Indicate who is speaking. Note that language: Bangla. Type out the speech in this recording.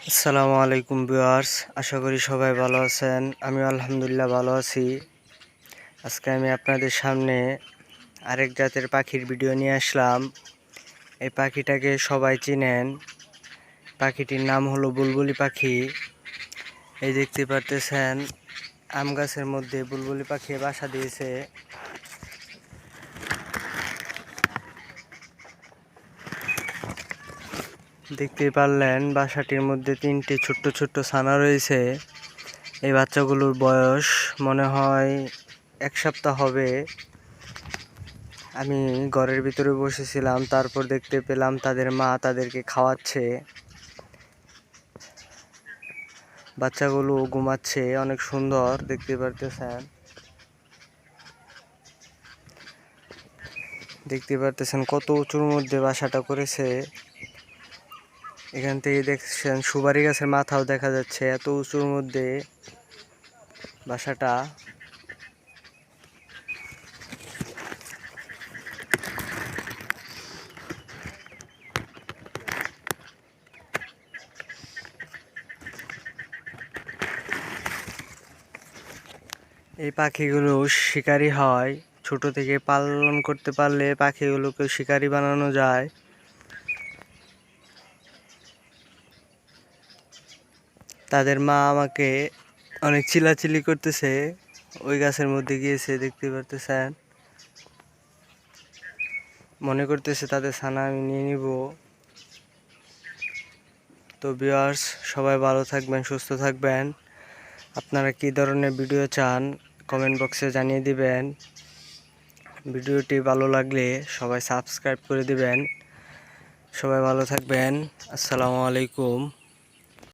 Speaker 1: আসসালামু আলাইকুম ভিউয়ার্স, আশা করি সবাই ভালো আছেন। আমি আলহামদুলিল্লাহ ভালো আছি। আজকে আমি আপনাদের সামনে আরেক জাতের পাখির ভিডিও নিয়ে আসলাম। এই পাখিটাকে সবাই চিনেন। পাখিটির নাম হলো বুলবুলি পাখি। এই দেখতে পারতেছেন আম গাছের মধ্যে বুলবুলি পাখি বাসা দিয়েছে। দেখতে পারলেন বাসাটির মধ্যে তিনটি ছোট্ট ছোট্ট ছানা রয়েছে। এই বাচ্চাগুলোর বয়স মনে হয় 1 সপ্তাহ হবে। আমি ঘরের ভিতরে বসেছিলাম, তারপর দেখতে পেলাম তাদের মা তাদেরকে খাওয়াচ্ছে। বাচ্চাগুলো ঘুমাচ্ছে, অনেক সুন্দর দেখতে পারতেছেন। কত উঁচুর মধ্যে বাসাটা করেছে। এখান থেকে দেখছেন সুপারি গাছের মাথাও দেখা যাচ্ছে, এত উঁচুর মধ্যে বাসাটা। এই পাখিগুলো শিকারী হয়। ছোট থেকে পালন করতে পারলে পাখিগুলোকে শিকারী বানানো যায়। তাদের মা আমাকে অনেক চিল্লাচিল্লি করতেছে, ওই গাছের মধ্যে গিয়েছে। দেখতে পারতেছেন, মনে করতেছে তাদের ছানা আমি নিয়ে নিব। তো ভিউয়ার্স, সবাই ভালো থাকবেন, সুস্থ থাকবেন। আপনারা কী ধরনের ভিডিও চান কমেন্ট বক্সে জানিয়ে দিবেন। ভিডিওটি ভালো লাগলে সবাই সাবস্ক্রাইব করে দিবেন। সবাই ভালো থাকবেন। আসসালামু আলাইকুম।